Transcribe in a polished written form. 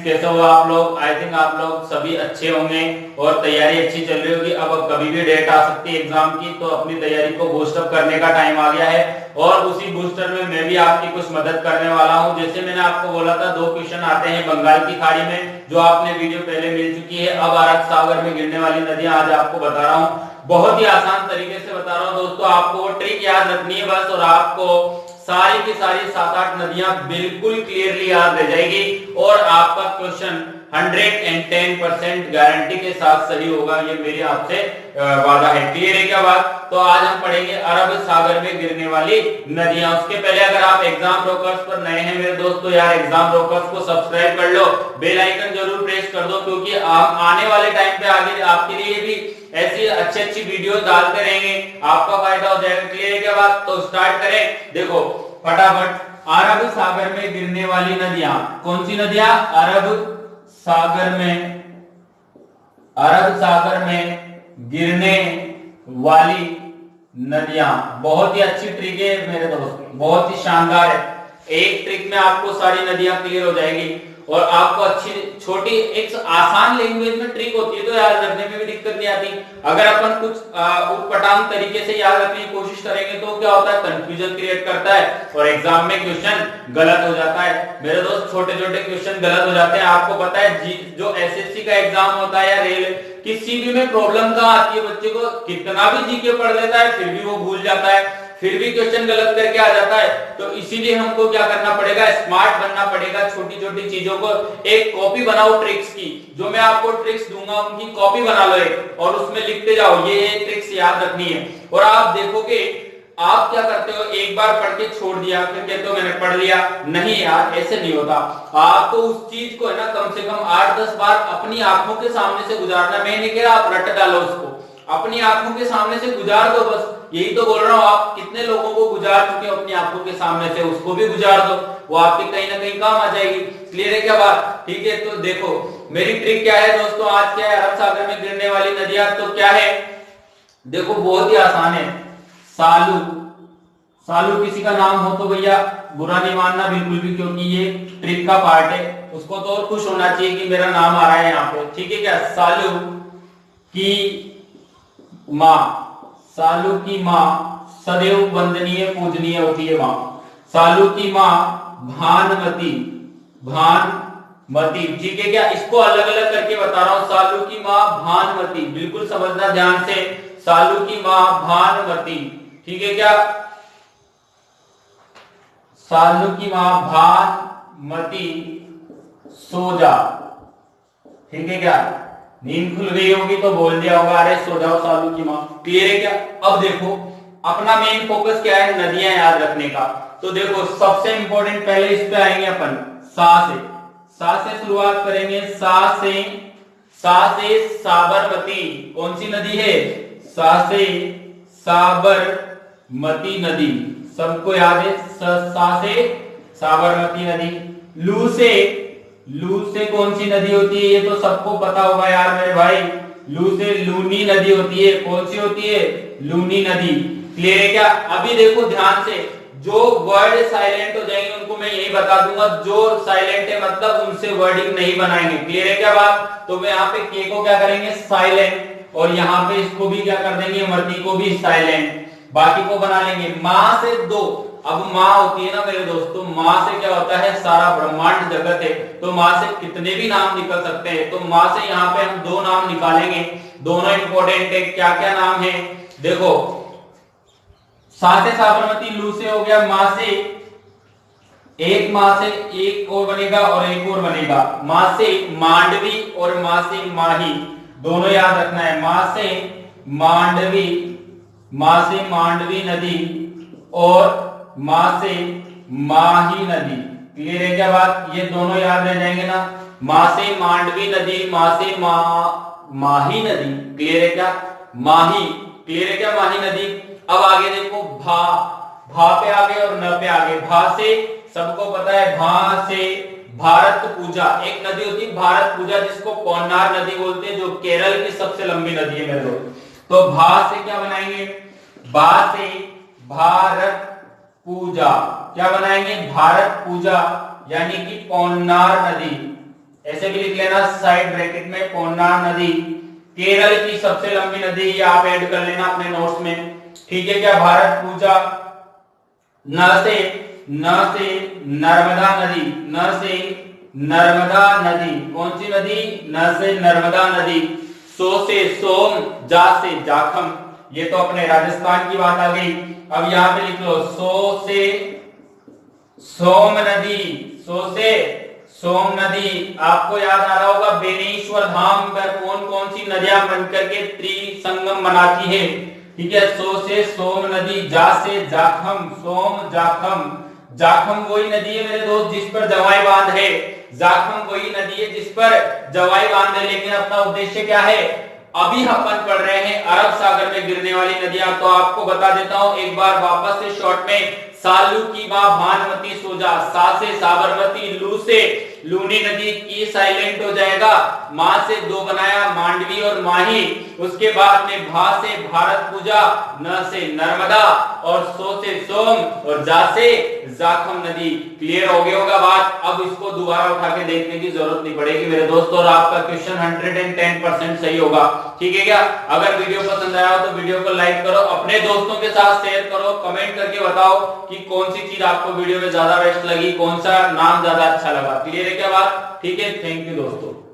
कैसे हो आप लोग? आई थिंक आप लोग सभी अच्छे होंगे और तैयारी अच्छी चल रही होगी। अब कभी भी डेट आ सकती है एग्जाम की, तो अपनी तैयारी को बूस्ट अप करने का टाइम आ गया है और उसी बूस्टर में मैं भी आपकी कुछ मदद करने वाला हूं। जैसे मैंने आपको बोला था, 2 क्वेश्चन आते हैं बंगाल की खाड़ी में, जो आपने वीडियो पहले मिल चुकी है। अब अरब सागर में गिरने वाली नदियां आज आपको बता रहा हूँ, बहुत ही आसान तरीके से बता रहा हूँ दोस्तों। आपको ट्रिक याद रखनी है बस, और आपको सारी की सारी 7-8 नदियां बिल्कुल क्लियरली याद रह जाएगी और आपका क्वेश्चन 110% गारंटी के साथ सही होगा, ये मेरी आपसे वादा है। क्लियर है क्या बात? तो आज हम पढ़ेंगे अरब सागर में गिरने वाली नदियां। उसके पहले अगर आप एग्जाम रोकर्स पर नए हैं मेरे दोस्तों, यार एग्जाम रोकर्स को सब्सक्राइब कर लो, बेल आइकन जरूर प्रेस कर दो, क्योंकि आने वाले टाइम पे आगे आपके लिए भी ऐसी अच्छी वीडियो डालते रहेंगे, आपका फायदा हो जाएगा। क्लियर है क्या बात? तो स्टार्ट करें। देखो फटाफट, अरब सागर में गिरने वाली नदियां, कौन सी नदियां? अरब सागर में गिरने वाली नदियां। बहुत ही अच्छी ट्रिक है मेरे दोस्त, बहुत ही शानदार है। एक ट्रिक में आपको सारी नदियां क्लियर हो जाएगी और आपको अच्छी छोटी एक आसान लैंग्वेज में ट्रिक होती है, तो याद रखने में भी दिक्कत नहीं आती। अगर अपन कुछ उटपटांग तरीके से याद रखने की कोशिश करेंगे तो क्या होता है, कंफ्यूजन क्रिएट करता है और एग्जाम में क्वेश्चन गलत हो जाता है मेरे दोस्त। छोटे छोटे क्वेश्चन गलत हो जाते हैं। आपको पता है जो एसएससी का एग्जाम होता है या रेलवे, किसी भी में प्रॉब्लम कहां आती है, बच्चे को कितना भी जीके पढ़ लेता है फिर भी वो भूल जाता है, फिर भी क्वेश्चन गलत करके आ जाता है। तो इसीलिए हमको क्या करना पड़ेगा, स्मार्ट बनना पड़ेगा। छोटी छोटी चीजों को एक कॉपी बनाओ ट्रिक्स की, जो मैं आपको ट्रिक्स दूंगा उनकी कॉपी बना लो एक, और उसमें लिखते जाओ ये ट्रिक्स याद रखनी है। और आप देखोगे आप क्या करते हो, एक बार पढ़ के छोड़ दिया फिर कहते हो मैंने पढ़ लिया। नहीं यार, ऐसे नहीं होता। आपको उस चीज को है ना कम से कम 8-10 बार अपनी आंखों के सामने से गुजारना। मैं नहीं कह रहा आप रट डालो उसको, अपनी आंखों के सामने से गुजार दो बस, यही तो बोल रहा हूं। आप कितने लोगों को गुजार चुके हो अपनी आंखों के सामने से, उसको भी गुजार दो, वो आपके कहीं ना कहीं काम आ जाएगी। क्लियर है क्या बात? ठीक है, तो देखो मेरी ट्रिक क्या है दोस्तों, आज क्या है, अरब सागर में गिरने वाली नदियां तो क्या है, देखो बहुत ही आसान है। सालू, सालू किसी का नाम हो तो भैया बुरा नहीं मानना बिल्कुल भी, क्योंकि ये ट्रिक का पार्ट है। उसको तो और खुश होना चाहिए कि मेरा नाम आ रहा है यहाँ पे। ठीक है क्या? सालू की माँ, सालू की माँ सदैव वंदनीय पूजनीय होती है माँ। सालू की माँ भानमती, भानमती। ठीक है क्या? इसको अलग अलग करके बता रहा हूं। सालू की माँ भानमती, बिल्कुल समझना ध्यान से। सालू की माँ भानमती, ठीक है क्या? सालू की माँ भानमती सो जा। ठीक है क्या? नींद खुल गई होगी तो बोल दिया होगा अरे सो जाओ सालू की माँ। क्लियर है क्या? अब देखो अपना मेन फोकस क्या है, नदियां याद रखने का। तो देखो सबसे इंपॉर्टेंट पहले इस पे आएंगे अपन, सा से शुरुआत करेंगे। सा से साबरमती, कौन सी नदी है? सा से साबरमती नदी, सबको याद है। सा से साबरमती नदी। लू से कौन सी नदी होती है, ये तो सबको पता होगा यार मेरे भाई। लू से लूनी नदी होती है। कौन सी होती है? लूनी नदी। क्लियर है क्या? अभी देखो ध्यान से, जो वर्ड साइलेंट हो जाएंगे उनको मैं यही बता दूंगा, जो साइलेंट है मतलब उनसे वर्डिंग नहीं बनाएंगे। क्लियर है क्या बात? तो मैं यहाँ पे के को क्या करेंगे, साइलेंट, और यहाँ पे इसको भी क्या कर देंगे, मती को भी साइलेंट, बाकी को बना लेंगे। माँ से दो, अब माँ होती है ना मेरे दोस्तों, माँ से क्या होता है, सारा ब्रह्मांड जगत है, तो माँ से कितने भी नाम निकल सकते हैं। तो माँ से यहाँ पे हम 2 नाम निकालेंगे, दोनों इंपॉर्टेंट है। क्या क्या नाम है देखो, सा से साबरमती, लू से हो गया, माँ से एक, माँ से एक और बनेगा और एक और बनेगा। माँ से मांडवी और माँ से माही, दोनों याद रखना है। माँ से मांडवी, माँ से मांडवी नदी और माँ से माही नदी। क्लियर है क्या बात? ये दोनों याद रह जाएंगे ना, माँ से मांडवी नदी, माँ से माही नदी। क्लियर है क्या? माही, क्लियर है क्या? माही नदी। अब आगे देखो, भा पे आगे और न पे आगे। भा से सबको पता है, भा से भारत पूजा, एक नदी होती है भारत पूजा, जिसको पौन्नार नदी बोलते हैं, जो केरल की सबसे लंबी नदी है मेरे लोग। तो भा से क्या बनाएंगे, भा से भारत पूजा, क्या बनाएंगे, भारत पूजा, यानी कि पौन्नार नदी। ऐसे भी लिख लेना साइड ब्रैकेट में, पोन्ना नदी केरल की सबसे लंबी नदी, ये आप ऐड कर लेना अपने नोट्स में, ठीक है क्या। भारत पूजा, न से नर्मदा नदी, न से नर्मदा नदी, कौन सी नदी, न से नर्मदा नदी। सो से सोम, जा से जाखम, ये तो अपने राजस्थान की बात आ गई। अब यहां पे लिख लो सो से सोम नदी, सो से सोम नदी। आपको याद आ रहा होगा बेनेश्वर धाम पर कौन कौन सी नदियां बनकर के त्रिसंगम बनाती है, ठीक है। सो से सोम नदी, जा से जाखम, सोम जाखम। जाखम वही नदी है मेरे दोस्त जिस पर जवाई बांध है, जाखम वही नदी है जिस पर जवाई बांध है। लेकिन अपना उद्देश्य क्या है, अभी अपन पढ़ रहे हैं अरब सागर में गिरने वाली नदियां। तो आपको बता देता हूं एक बार वापस से शॉर्ट में, सालू की मां भानुमती सोजा, सा से साबरमती, लू से लूनी नदी, की साइलेंट हो जाएगा, मां से दो बनाया मांडवी और माही, उसके बाद में भा से भारत पूजा, न से नर्मदा, और सो से सोम, और जा से जाखम नदी। क्लियर हो गया होगा बात। अब इसको दोबारा उठा के देखने की जरूरत नहीं पड़ेगी मेरे दोस्तों, और आपका क्वेश्चन 110% सही होगा, ठीक है क्या। अगर वीडियो पसंद आया हो तो वीडियो को लाइक करो, अपने दोस्तों के साथ शेयर करो, कमेंट करके बताओ कि कौन सी चीज आपको वीडियो में ज्यादा बेस्ट लगी, कौन सा नाम ज्यादा अच्छा लगा। क्लियर है क्या बात, ठीक है। थैंक यू दोस्तों।